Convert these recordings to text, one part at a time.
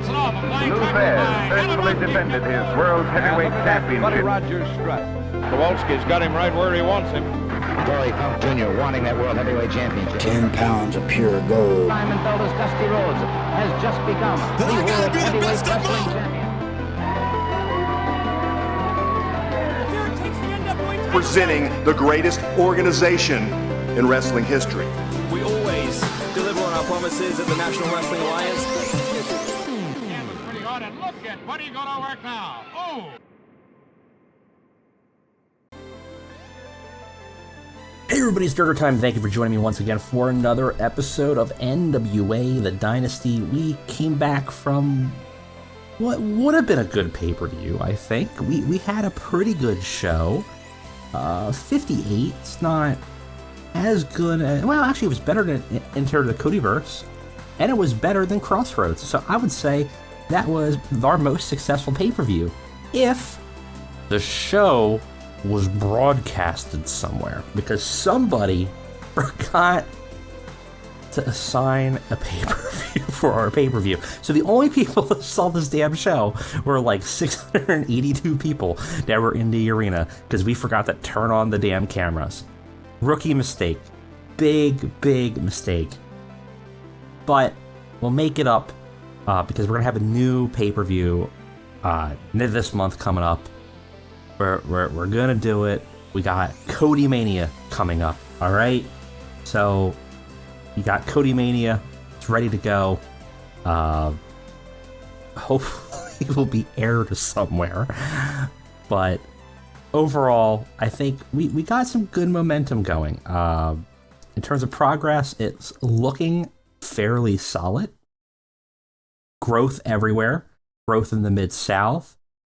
Lou Thesz faithfully defended his world heavyweight championship. Rogers strut. Kowalski's got him right where he wants him. Dory Funk Jr. wanting that world heavyweight championship. 10 pounds of pure gold. Simon Felder's Dusty Rhodes has just become the world heavyweight wrestling champion. Presenting the greatest organization in wrestling history. We always deliver on our promises at the National Wrestling Alliance. Yeah, but pretty hard, and look at what are you going to work now? Oh! Hey everybody, it's Durger time. Thank you for joining me once again for another episode of NWA, the Dynasty. We came back from what would have been a good pay-per-view, I think. We had a pretty good show. 58, it's not as good as... Well, actually, it was better than Enter the Codyverse, and it was better than Crossroads. So I would say that was our most successful pay-per-view if the show was broadcasted somewhere, because somebody forgot to assign a pay-per-view for our pay-per-view. So the only people that saw this damn show were like 682 people that were in the arena, because we forgot to turn on the damn cameras. Rookie mistake. Big mistake. But we'll make it up because we're going to have a new pay-per-view this month coming up. We're gonna do it. We got Cody Mania coming up, alright? So, you got Cody Mania, it's ready to go. Hopefully it will be aired somewhere. But, overall, I think we got some good momentum going. In terms of progress, it's looking fairly solid. Growth everywhere. Growth in the Mid-South.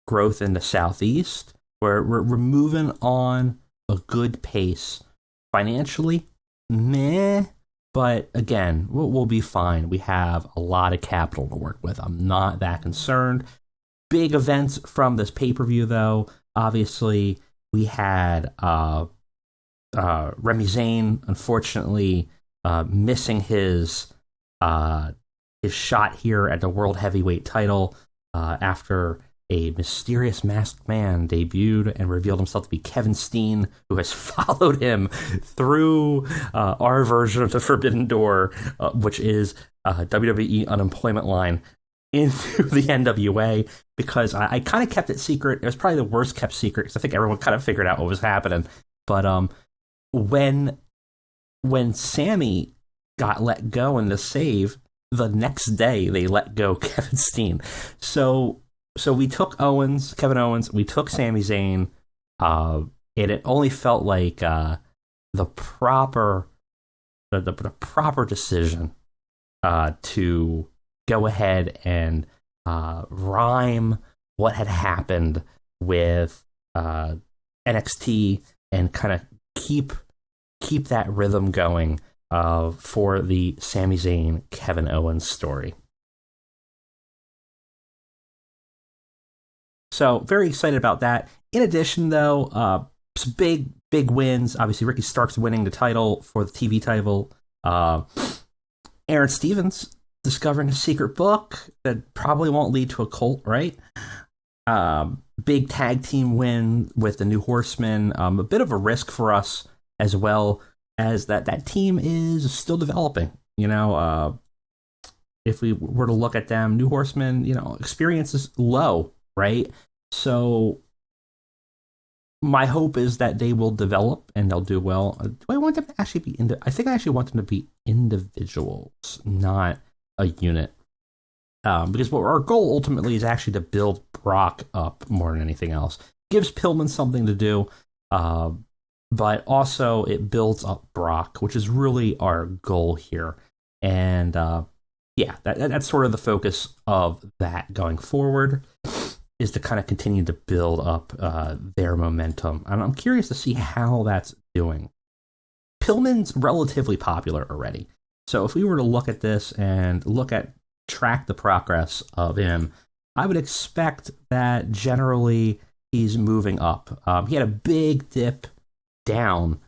Growth in the Southeast. We're moving on a good pace. Financially, meh. But again, we'll be fine. We have a lot of capital to work with. I'm not that concerned. Big events from this pay-per-view, though. Obviously, we had Remy Zane, unfortunately, missing his shot here at the World Heavyweight title after a mysterious masked man debuted and revealed himself to be Kevin Steen, who has followed him through our version of the Forbidden Door, which is WWE unemployment line, into the NWA, because I kind of kept it secret. It was probably the worst kept secret, because I think everyone kind of figured out what was happening. But when Sammy got let go in the save, the next day they let go Kevin Steen. So we took Kevin Owens, we took Sami Zayn, and it only felt like the proper decision to go ahead and rhyme what had happened with NXT and kind of keep that rhythm going for the Sami Zayn Kevin Owens story. So, very excited about that. In addition, though, some big wins. Obviously, Ricky Starks winning the title for the TV title. Aaron Stevens discovering a secret book that probably won't lead to a Colt, right? Big tag team win with the new Horsemen. A bit of a risk for us, as well as that team is still developing. You know, if we were to look at them, new Horsemen, experience is low. Right? So my hope is that they will develop and they'll do well. Do I want them to actually be I think I actually want them to be individuals, not a unit. Because our goal ultimately is actually to build Brock up more than anything else. Gives Pillman something to do, but also it builds up Brock, which is really our goal here. And that's sort of the focus of that going forward, is to kind of continue to build up their momentum. And I'm curious to see how that's doing. Pillman's relatively popular already. So if we were to look at this and track the progress of him, I would expect that generally he's moving up. He had a big dip down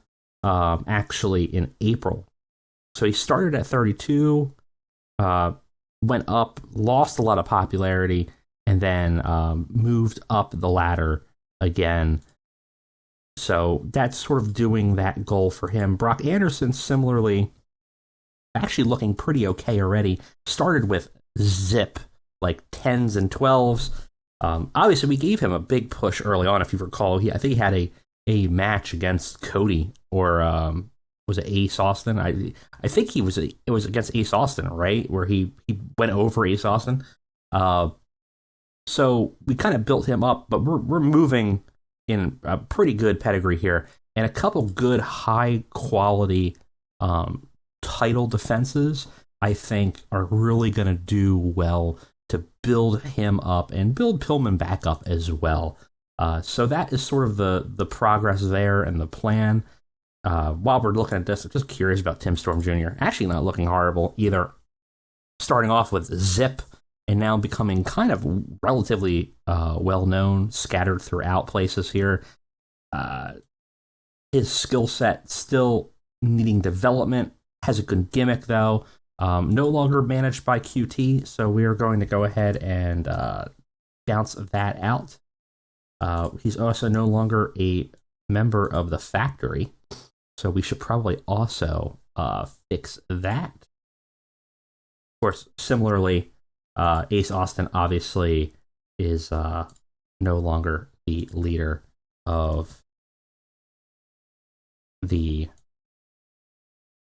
actually in April. So he started at 32, went up, lost a lot of popularity, and then moved up the ladder again. So that's sort of doing that goal for him. Brock Anderson, similarly, actually looking pretty okay already. Started with zip, like 10s and 12s. Obviously, we gave him a big push early on, if you recall. I think he had a match against Cody, or was it Ace Austin? I think it was against Ace Austin, right? Where he went over Ace Austin. So we kind of built him up, but we're moving in a pretty good pedigree here, and a couple good high quality title defenses, I think, are really going to do well to build him up and build Pillman back up as well. So that is sort of the progress there and the plan. While we're looking at this, I'm just curious about Tim Storm Jr. Actually not looking horrible either. Starting off with zip and now becoming kind of relatively well-known, scattered throughout places here. His skill set still needing development. Has a good gimmick, though. No longer managed by QT, so we are going to go ahead and bounce that out. He's also no longer a member of the factory, so we should probably also fix that. Of course, similarly, Ace Austin obviously is no longer the leader of the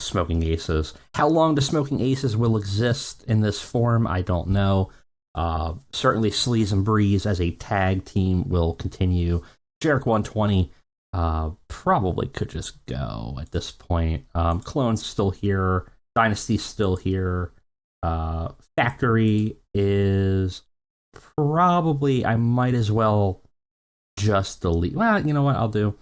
Smoking Aces. How long the Smoking Aces will exist in this form, I don't know. Certainly Sleaze and Breeze as a tag team will continue. Jericho 120 probably could just go at this point. Clone's still here. Dynasty's still here. Factory is probably, I might as well just delete. Well, you know what I'll do?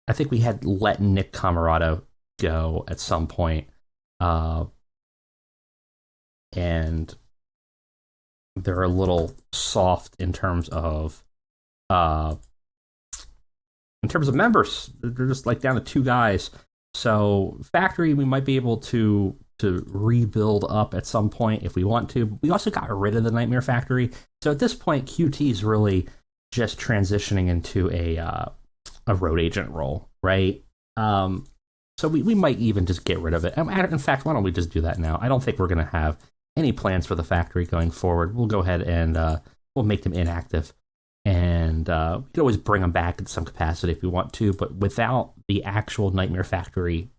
I think we had let Nick Camarado go at some point. And they're a little soft in terms of members. They're just like down to 2 guys. So Factory, we might be able to rebuild up at some point if we want to. We also got rid of the Nightmare Factory. So at this point, QT is really just transitioning into a road agent role, right? So we might even just get rid of it. In fact, why don't we just do that now? I don't think we're going to have any plans for the Factory going forward. We'll go ahead and we'll make them inactive. And we can always bring them back in some capacity if we want to, but without the actual Nightmare Factory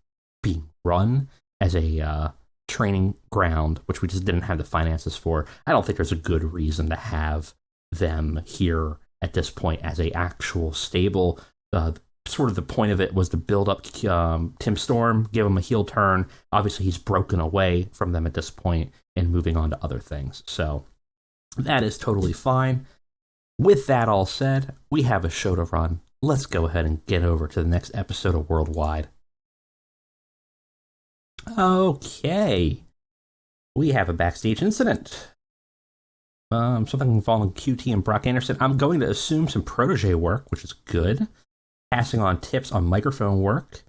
being run as a training ground, which we just didn't have the finances for, I don't think there's a good reason to have them here at this point as a actual stable. Sort of the point of it was to build up Tim Storm, give him a heel turn. Obviously, he's broken away from them at this point and moving on to other things. So that is totally fine. With that all said, we have a show to run. Let's go ahead and get over to the next episode of Worldwide. Okay. We have a backstage incident. Something involving QT and Brock Anderson. I'm going to assume some protege work, which is good. Passing on tips on microphone work.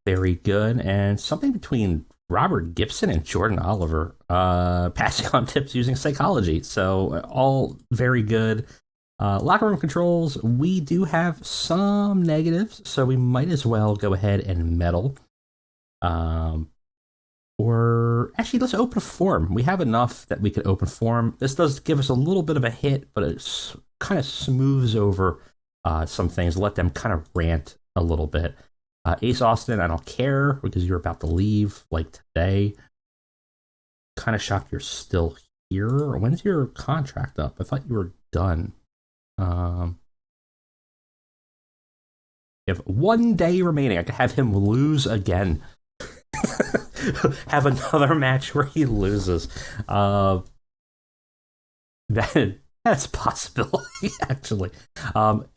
Very good. And something between Robert Gibson and Jordan Oliver. Passing on tips using psychology. So all very good. Locker room controls. We do have some negatives, so we might as well go ahead and meddle. Or actually, let's open a form. We have enough that we could open form. This does give us a little bit of a hit, but it kind of smooths over some things. Let them kind of rant a little bit. Ace Austin, I don't care because you're about to leave like today. Kind of shocked you're still here. When's your contract up? I thought you were done. You have 1 day remaining. I could have him lose again. Have another match where he loses. That's a possibility, actually.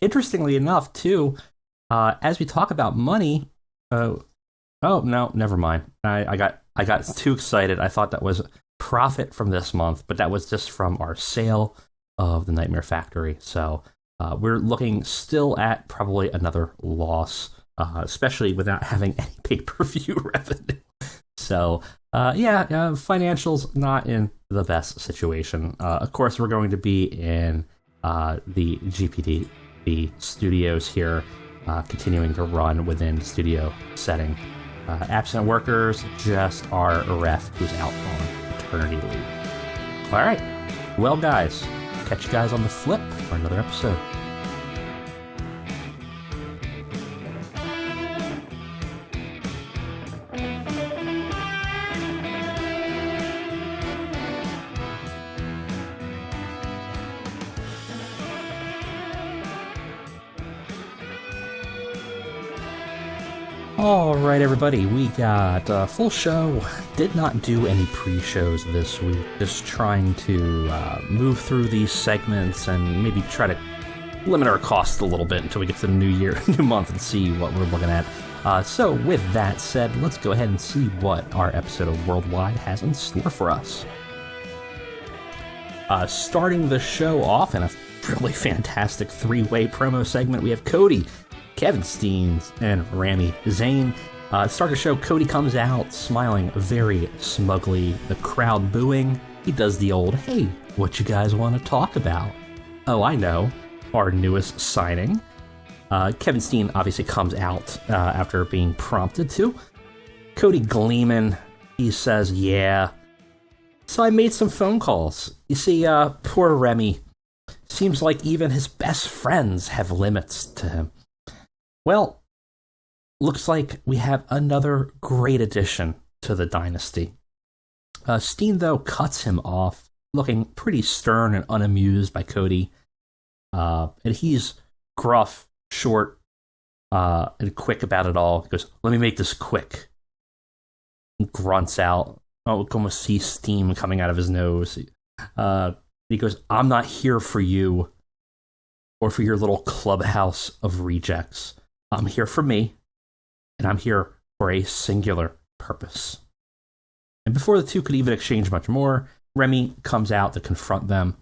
Interestingly enough, too, as we talk about money, oh no, never mind. I got too excited. I thought that was profit from this month, but that was just from our sale of the Nightmare Factory. So we're looking still at probably another loss, especially without having any pay-per-view revenue. So, financials not in the best situation. Of course, we're going to be in the GPD, the studios here, continuing to run within the studio setting. Absent workers, just our ref who's out on paternity leave. All right. Well, guys, catch you guys on the flip for another episode. All right, everybody, we got a full show. Did not do any pre-shows this week. Just trying to move through these segments and maybe try to limit our costs a little bit until we get to the new year, new month, and see what we're looking at. So with that said, let's go ahead and see what our episode of Worldwide has in store for us. Starting the show off in a really fantastic three-way promo segment, we have Cody, Kevin, Steen, and Remy. Zane. Start the show, Cody comes out smiling very smugly, the crowd booing. He does the old, hey, what you guys want to talk about? Oh, I know, our newest signing. Kevin Steen obviously comes out after being prompted to. Cody gleaming, he says, yeah. So I made some phone calls. You see, poor Remy. Seems like even his best friends have limits to him. Well, looks like we have another great addition to the Dynasty. Steen, though, cuts him off, looking pretty stern and unamused by Cody. And he's gruff, short, and quick about it all. He goes, let me make this quick. He grunts out. Oh, we can almost see steam coming out of his nose. He goes, I'm not here for you or for your little clubhouse of rejects. I'm here for me, and I'm here for a singular purpose. And before the two could even exchange much more, Remy comes out to confront them.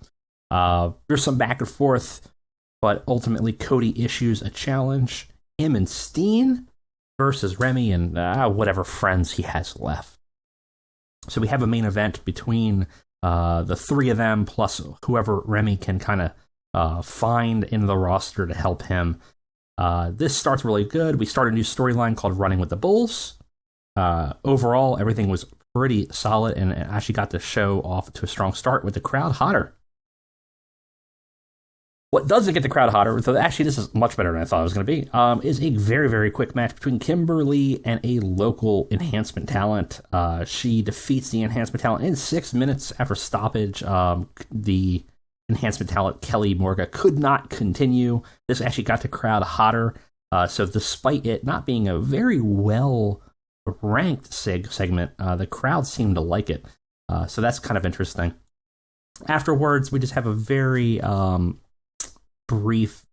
There's some back and forth, but ultimately Cody issues a challenge. Him and Steen versus Remy and whatever friends he has left. So we have a main event between the three of them, plus whoever Remy can kind of find in the roster to help him. This starts really good. We start a new storyline called Running with the Bulls. Overall, everything was pretty solid and actually got the show off to a strong start with the crowd hotter. What doesn't get the crowd hotter, though actually this is much better than I thought it was going to be, is a very, very quick match between Kimberly and a local enhancement talent. She defeats the enhancement talent in 6 minutes after stoppage. The enhancement talent Kelly Morga could not continue. This actually got the crowd hotter. So despite it not being a very well ranked segment, the crowd seemed to like it. So that's kind of interesting. Afterwards, we just have a very brief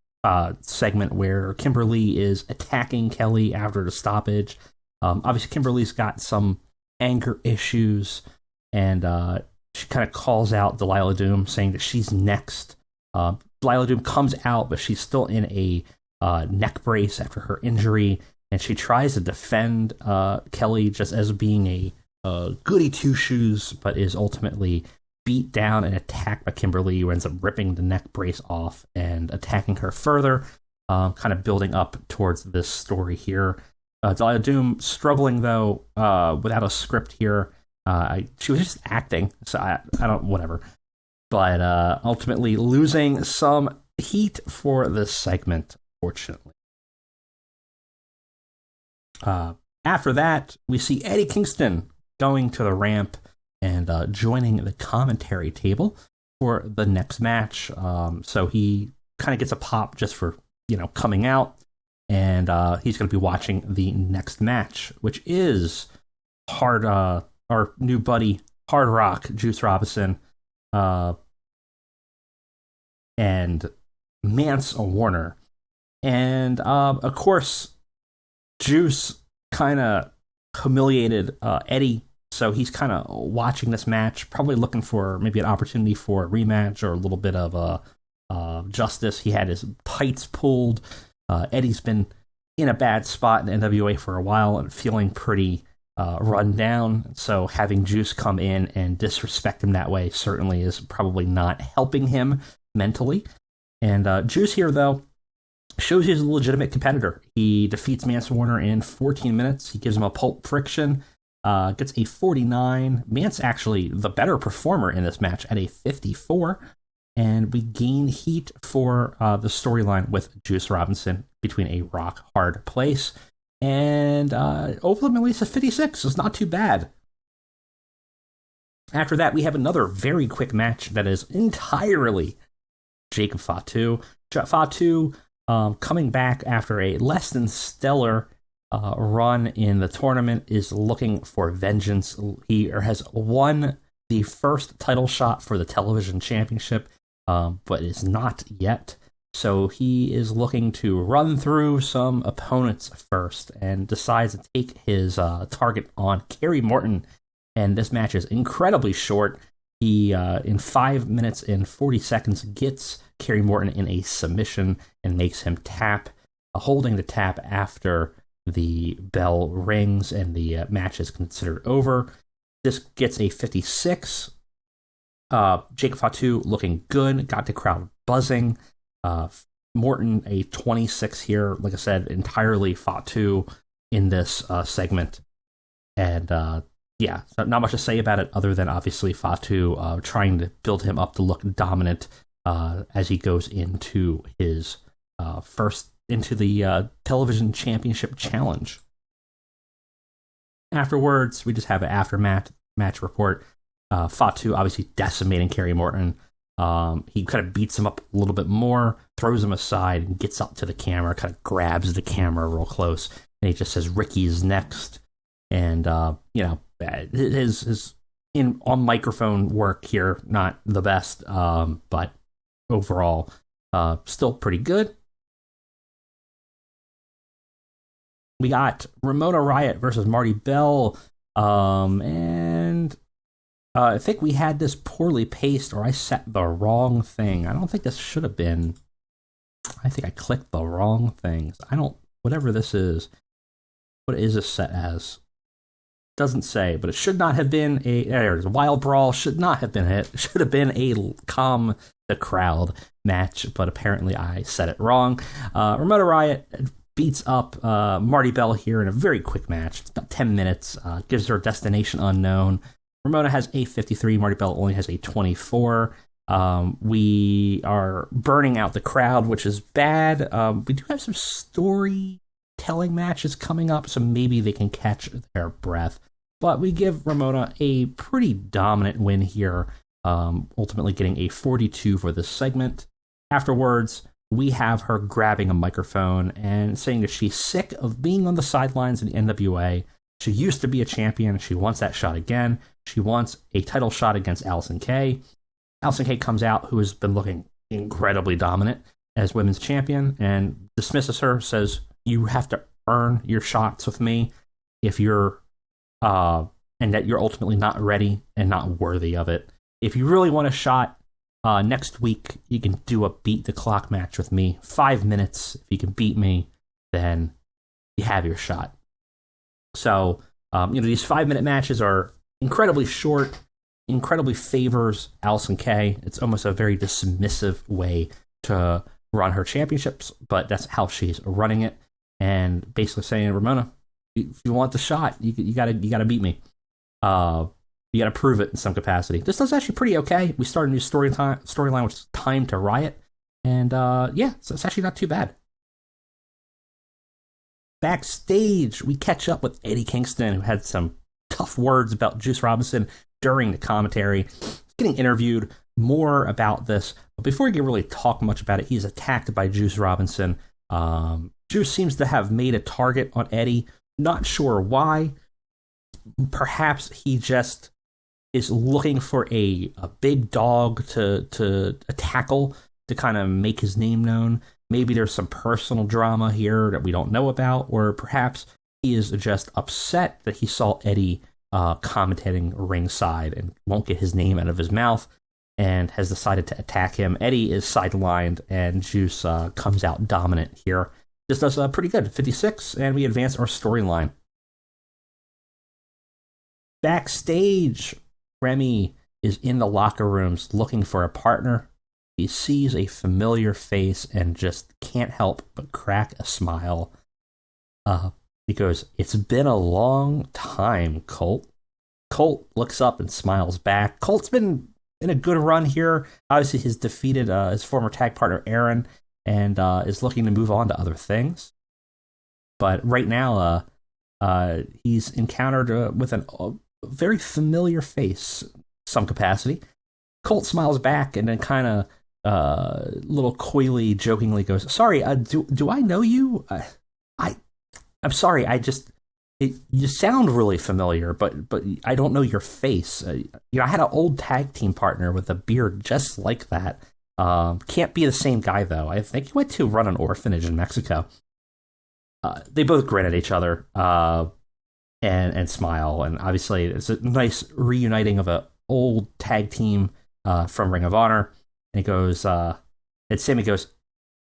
segment where Kimberly is attacking Kelly after the stoppage. Obviously, Kimberly's got some anger issues, and she kind of calls out Delilah Doom, saying that she's next. Delilah Doom comes out, but she's still in a neck brace after her injury, and she tries to defend Kelly just as being a goody two-shoes, but is ultimately beat down and attacked by Kimberly, who ends up ripping the neck brace off and attacking her further, kind of building up towards this story here. Delilah Doom struggling, though, without a script here. She was just acting, so I don't, whatever. But ultimately losing some heat for this segment, fortunately. After that, we see Eddie Kingston going to the ramp and joining the commentary table for the next match. So he kind of gets a pop just for, coming out. And he's going to be watching the next match, which is our new buddy, Hard Rock, Juice Robinson, and Mance Warner. And, of course, Juice kind of humiliated Eddie, so he's kind of watching this match, probably looking for maybe an opportunity for a rematch or a little bit of justice. He had his tights pulled. Eddie's been in a bad spot in the NWA for a while and feeling pretty run down. So having Juice come in and disrespect him that way certainly is probably not helping him mentally. And Juice here, though, shows he's a legitimate competitor. He defeats Mance Warner in 14 minutes. He gives him a Pulp Friction, gets a 49. Mance actually the better performer in this match at a 54. And we gain heat for the storyline with Juice Robinson between a rock hard place. And ultimately, it's a 56. It's not too bad. After that, we have another very quick match that is entirely Jacob Fatu. Fatu coming back after a less than stellar run in the tournament is looking for vengeance. He has won the first title shot for the television championship, but is not yet. So he is looking to run through some opponents first and decides to take his target on Carrie Morton. And this match is incredibly short. He, in 5 minutes and 40 seconds, gets Carrie Morton in a submission and makes him tap, holding the tap after the bell rings and the match is considered over. This gets a 56. Jacob Fatu looking good, got the crowd buzzing. Morton a 26 here, like I said, entirely Fatu in this segment. And yeah, so not much to say about it other than obviously Fatu trying to build him up to look dominant as he goes into his into the television championship challenge. Afterwards, we just have an aftermath match report. Fatu obviously decimating Carrie Morton. He kind of beats him up a little bit more, throws him aside, and gets up to the camera, kind of grabs the camera real close, and he just says, "Ricky's next." And his on microphone work here, not the best, but overall, still pretty good. We got Ramona Riott versus Marty Bell, and I think we had this poorly paced, or I set the wrong thing. I don't think this should have been. I think I clicked the wrong things. Whatever this is, what is this set as? Doesn't say, but it should not have been there it is. Wild Brawl should not have been hit. It should have been a calm the crowd match, but apparently I said it wrong. Ramona Riott beats up Marty Bell here in a very quick match. It's about 10 minutes. Gives her Destination Unknown. Ramona has a 53. Marty Bell only has a 24. We are burning out the crowd, which is bad. We do have some storytelling matches coming up, so maybe they can catch their breath. But we give Ramona a pretty dominant win here, ultimately getting a 42 for this segment. Afterwards, we have her grabbing a microphone and saying that she's sick of being on the sidelines in the NWA. She used to be a champion. She wants that shot again. She wants a title shot against Allison Kay. Allison Kay comes out, who has been looking incredibly dominant as women's champion, and dismisses her, says, "You have to earn your shots with me if you're and that you're ultimately not ready and not worthy of it. If you really want a shot next week, you can do a beat the clock match with me. 5 minutes. If you can beat me, then you have your shot." So, these 5-minute matches are incredibly short, incredibly favors Allison Kay. It's almost a very dismissive way to run her championships, but that's how she's running it. And basically saying, Ramona, if you want the shot, you gotta beat me. You gotta prove it in some capacity. This is actually pretty okay. We start a new storyline, which is Time to Riot, and so it's actually not too bad. Backstage, we catch up with Eddie Kingston, who had some tough words about Juice Robinson during the commentary. He's getting interviewed more about this, but before he can really talk much about it, he's attacked by Juice Robinson. Juice seems to have made a target on Eddie. Not sure why. Perhaps he just is looking for a big dog to tackle to kind of make his name known. Maybe there's some personal drama here that we don't know about, or perhaps he is just upset that he saw Eddie commentating ringside and won't get his name out of his mouth and has decided to attack him. Eddie is sidelined, and Juice comes out dominant here. This does pretty good, 56, and we advance our storyline. Backstage, Remy is in the locker rooms looking for a partner. He sees a familiar face and just can't help but crack a smile. He goes, "It's been a long time, Colt." Colt looks up and smiles back. Colt's been in a good run here. Obviously, he's defeated his former tag partner, Aaron, and is looking to move on to other things. But right now, he's encountered with a very familiar face, some capacity. Colt smiles back and then kind of little coyly, jokingly goes, "Sorry, do I know you? I'm sorry. You sound really familiar, but I don't know your face. I had an old tag team partner with a beard just like that. Can't be the same guy though. I think he went to run an orphanage in Mexico." They both grin at each other and smile, and obviously it's a nice reuniting of an old tag team from Ring of Honor. And he goes, and Sammy goes,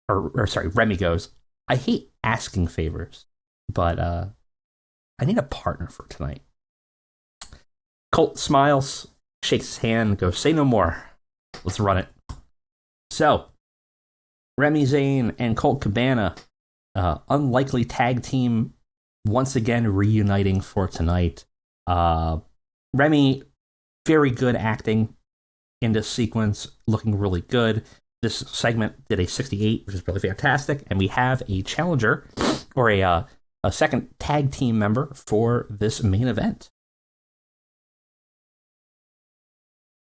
Remy goes, "I hate asking favors, but I need a partner for tonight." Colt smiles, shakes his hand, and goes, "Say no more. Let's run it." So, Remy, Zane, and Colt Cabana, unlikely tag team, once again reuniting for tonight. Remy, very good acting in this sequence, looking really good. This segment did a 68, which is really fantastic, and we have a challenger, or a second tag team member for this main event.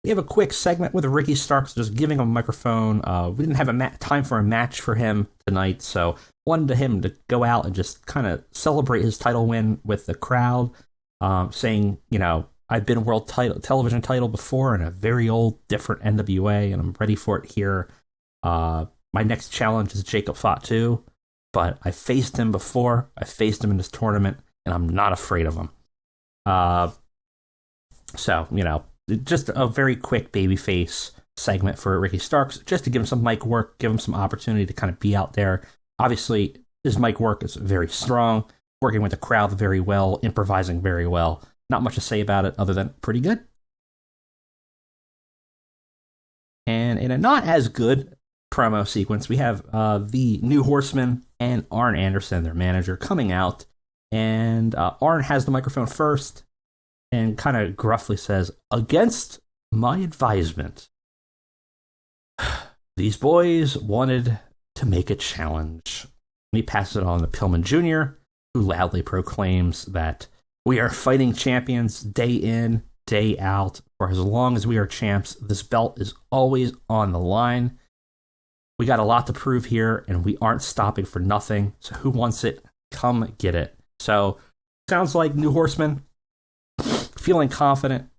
We have a quick segment with Ricky Starks, just giving him a microphone. We didn't have time for a match for him tonight, so wanted him to go out and just kind of celebrate his title win with the crowd, saying, "I've been world television title before in a very old, different NWA, and I'm ready for it here. My next challenge is Jacob Fatu, but I faced him before. I faced him in this tournament, and I'm not afraid of him." Just a very quick babyface segment for Ricky Starks, just to give him some mic work, give him some opportunity to kind of be out there. Obviously, his mic work is very strong, working with the crowd very well, improvising very well. Not much to say about it other than pretty good. And in a not as good promo sequence, we have the New Horseman and Arn Anderson, their manager, coming out. And Arn has the microphone first and kind of gruffly says, "Against my advisement, these boys wanted to make a challenge." And he passes it on to Pillman Jr., who loudly proclaims that "We are fighting champions day in, day out. For as long as we are champs, this belt is always on the line. We got a lot to prove here, and we aren't stopping for nothing. So who wants it? Come get it." So, sounds like New Horseman feeling confident,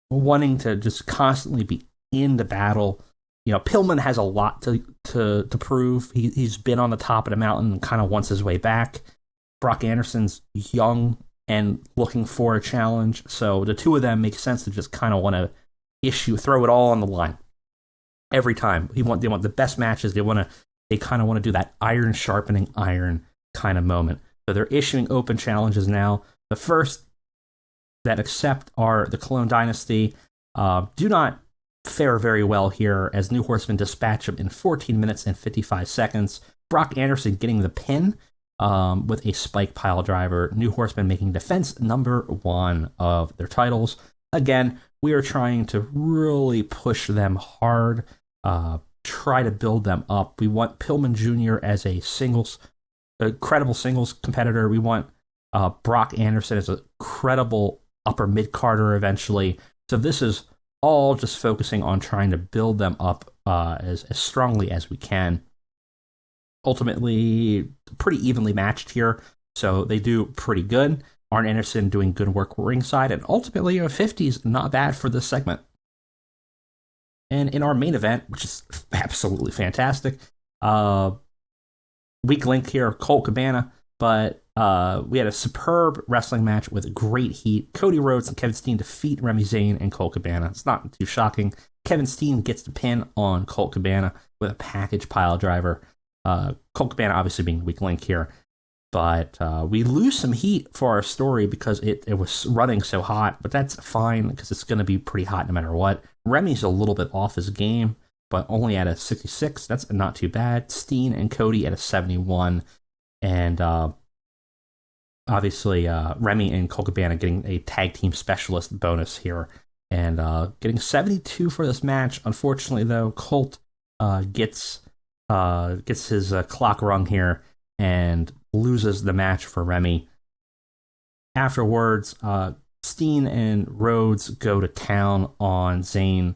wanting to just constantly be in the battle. Pillman has a lot to prove. He's been on the top of the mountain and kind of wants his way back. Brock Anderson's young and looking for a challenge. So the two of them make sense to just kind of want to throw it all on the line every time. They want the best matches. They kind of want to do that iron sharpening iron kind of moment. So they're issuing open challenges now. The first that accept are the Cologne Dynasty. Do not fare very well here, as New Horsemen dispatch them in 14 minutes and 55 seconds. Brock Anderson getting the pin with a spike pile driver. New Horsemen making defense number 1 of their titles. Again, we are trying to really push them hard, try to build them up. We want Pillman Jr. as a credible singles competitor. We want Brock Anderson as a credible upper mid-carder eventually. So this is all just focusing on trying to build them up as strongly as we can. Ultimately, pretty evenly matched here, so they do pretty good. Arn Anderson doing good work ringside, and ultimately a 50s, not bad for this segment. And in our main event, which is absolutely fantastic, weak link here, Colt Cabana, but we had a superb wrestling match with great heat. Cody Rhodes and Kevin Steen defeat Remy, Zane, and Colt Cabana. It's not too shocking. Kevin Steen gets the pin on Colt Cabana with a package pile driver. Colt Cabana obviously being the weak link here. But we lose some heat for our story because it was running so hot, but that's fine because it's going to be pretty hot no matter what. Remy's a little bit off his game, but only at a 66. That's not too bad. Steen and Cody at a 71. And obviously Remy and Colt Cabana getting a tag team specialist bonus here. And getting 72 for this match. Unfortunately, though, Colt gets his clock rung here and loses the match for Remy. Afterwards, Steen and Rhodes go to town on Zane.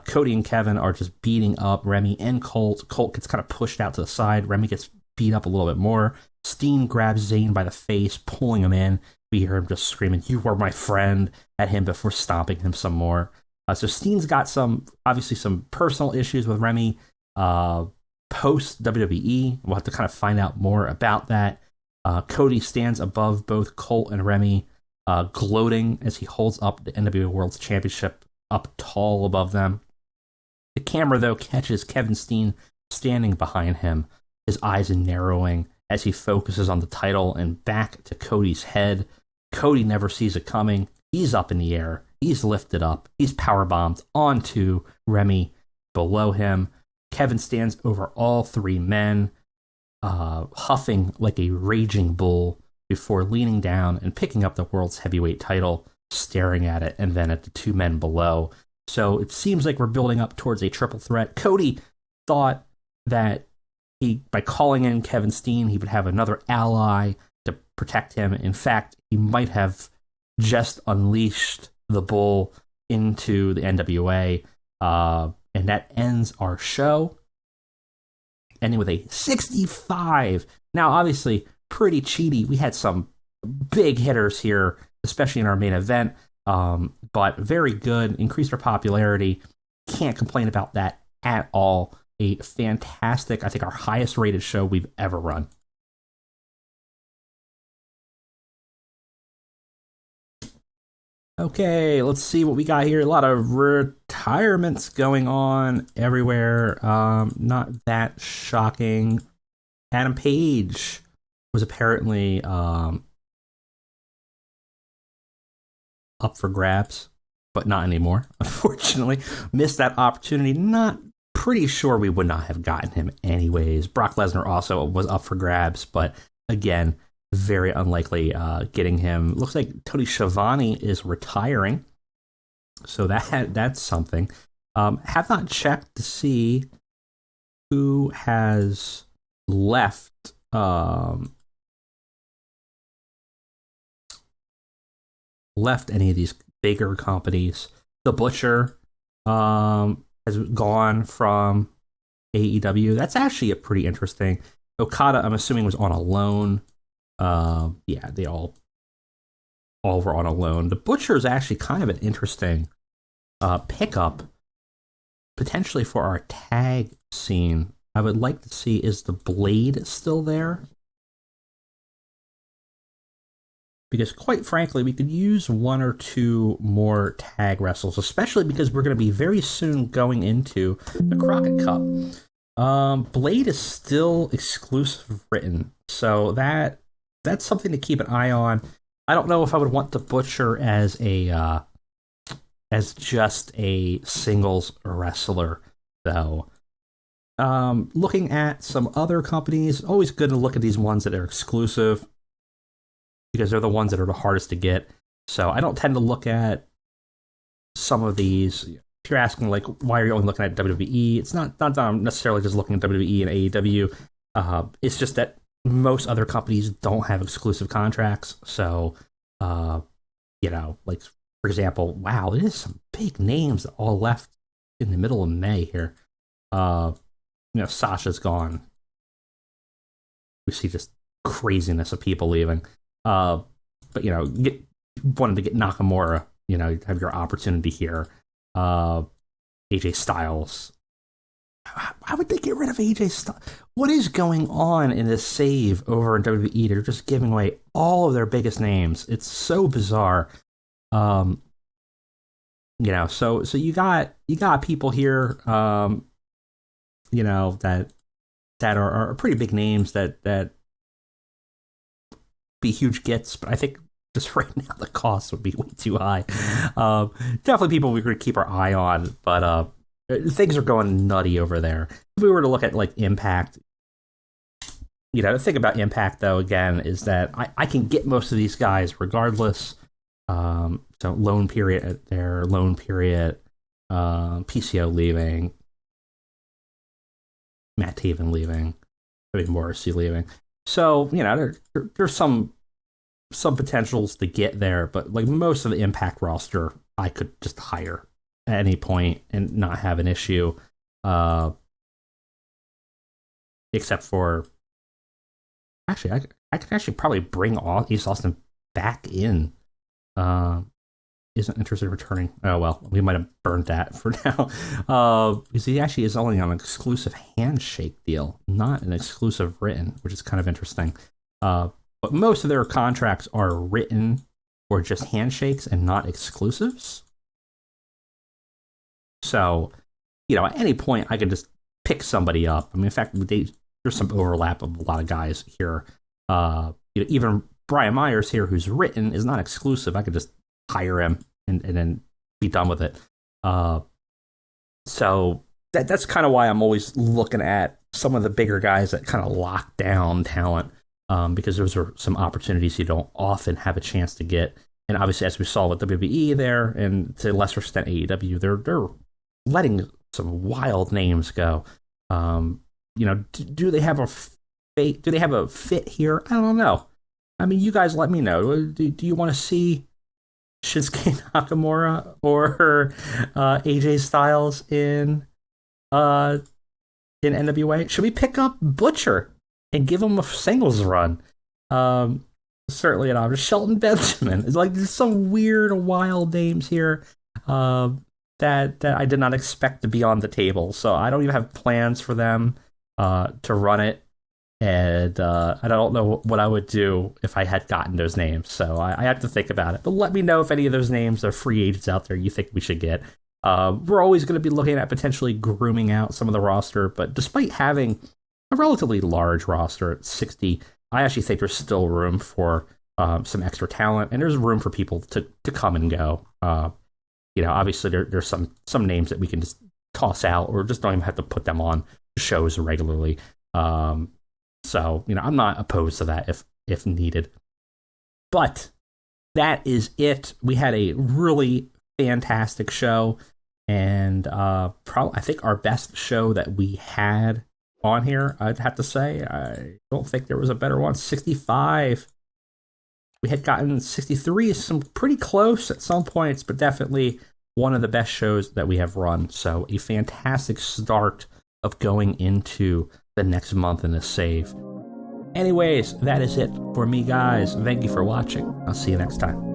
Cody and Kevin are just beating up Remy and Colt. Colt gets kind of pushed out to the side. Remy gets beat up a little bit more. Steen grabs Zane by the face, pulling him in. We hear him just screaming, "You were my friend," at him before stomping him some more. So Steen's got obviously some personal issues with Remy post WWE. We'll have to kind of find out more about that. Cody stands above both Colt and Remy, gloating as he holds up the NWA World Championship up tall above them. The camera, though, catches Kevin Steen standing behind him, his eyes narrowing as he focuses on the title and back to Cody's head. Cody never sees it coming. He's up in the air. He's lifted up. He's powerbombed onto Remy below him. Kevin stands over all three men, huffing like a raging bull before leaning down and picking up the world's heavyweight title, staring at it, and then at the two men below. So it seems like we're building up towards a triple threat. Cody thought that by calling in Kevin Steen, he would have another ally to protect him. In fact, he might have just unleashed the bull into the NWA, and that ends our show, ending with a 65. Now, obviously, pretty cheaty. We had some big hitters here, especially in our main event, but very good. Increased our popularity. Can't complain about that at all. A fantastic, I think, our highest rated show we've ever run. Okay, let's see what we got here. A lot of retirements going on everywhere. Not that shocking. Adam Page was apparently up for grabs, but not anymore, unfortunately. Missed that opportunity. Not pretty sure we would not have gotten him anyways. Brock Lesnar also was up for grabs, but again, very unlikely getting him. Looks like Tony Schiavone is retiring, so that's something. Have not checked to see who has left. Left any of these bigger companies. The Butcher has gone from AEW. That's actually a pretty interesting. Okada, I'm assuming, was on a loan. Yeah, they all were on a loan. The Butcher is actually kind of an interesting pickup, potentially for our tag scene. I would like to see, is the Blade still there? Because quite frankly, we could use one or two more tag wrestles, especially because we're going to be very soon going into the Crockett Cup. Blade is still exclusive written, so that's something to keep an eye on. I don't know if I would want the Butcher as just a singles wrestler, though. Looking at some other companies, always good to look at these ones that are exclusive, because they're the ones that are the hardest to get. So I don't tend to look at some of these. If you're asking, like, why are you only looking at WWE? It's not that I'm necessarily just looking at WWE and AEW. It's just that most other companies don't have exclusive contracts. So, like, for example, wow, there's some big names that all left in the middle of May here. Sasha's gone. We see just craziness of people leaving. But wanted to get Nakamura, have your opportunity here. AJ Styles. Why would they get rid of AJ Styles? What is going on in this save over in WWE? They're just giving away all of their biggest names. It's so bizarre. So you got people here, that are pretty big names that be huge gets, but I think just right now the cost would be way too high. Definitely people we could keep our eye on, but things are going nutty over there. If we were to look at like Impact, the thing about Impact though, again, is that I can get most of these guys regardless. So loan period there, loan period, PCO leaving, Matt Taven leaving, Morrissey leaving. So, there's some potentials to get there, but like most of the Impact roster, I could just hire at any point and not have an issue, except for actually, I could actually probably bring East Austin back in. Isn't interested in returning. Oh well, we might have burned that for now. Because he actually is only on an exclusive handshake deal, not an exclusive written, which is kind of interesting. But most of their contracts are written or just handshakes and not exclusives. So, at any point I could just pick somebody up. I mean, in fact, there's some overlap of a lot of guys here. Even Brian Myers here, who's written, is not exclusive. I could just hire him and then be done with it. So that's kind of why I'm always looking at some of the bigger guys that kind of lock down talent, because those are some opportunities you don't often have a chance to get. And obviously, as we saw with WWE there, and to a lesser extent AEW, they're letting some wild names go. Do they have a fate? Do they have a fit here? I don't know. I mean, you guys let me know. Do you want to see Shinsuke Nakamura or AJ Styles in NWA? Should we pick up Butcher and give him a singles run? Certainly an option. Shelton Benjamin. It's like there's some weird, wild names here that I did not expect to be on the table. So I don't even have plans for them to run it. And I don't know what I would do if I had gotten those names. So I have to think about it. But let me know if any of those names are free agents out there you think we should get. We're always going to be looking at potentially grooming out some of the roster. But despite having a relatively large roster at 60, I actually think there's still room for some extra talent. And there's room for people to come and go. Obviously there's some names that we can just toss out or just don't even have to put them on shows regularly. So, I'm not opposed to that if needed. But that is it. We had a really fantastic show, and I think our best show that we had on here, I'd have to say. I don't think there was a better one. 65. We had gotten 63, some pretty close at some points, but definitely one of the best shows that we have run. So a fantastic start of going into the next month in the save. Anyways, that is it for me, guys. Thank you for watching. I'll see you next time.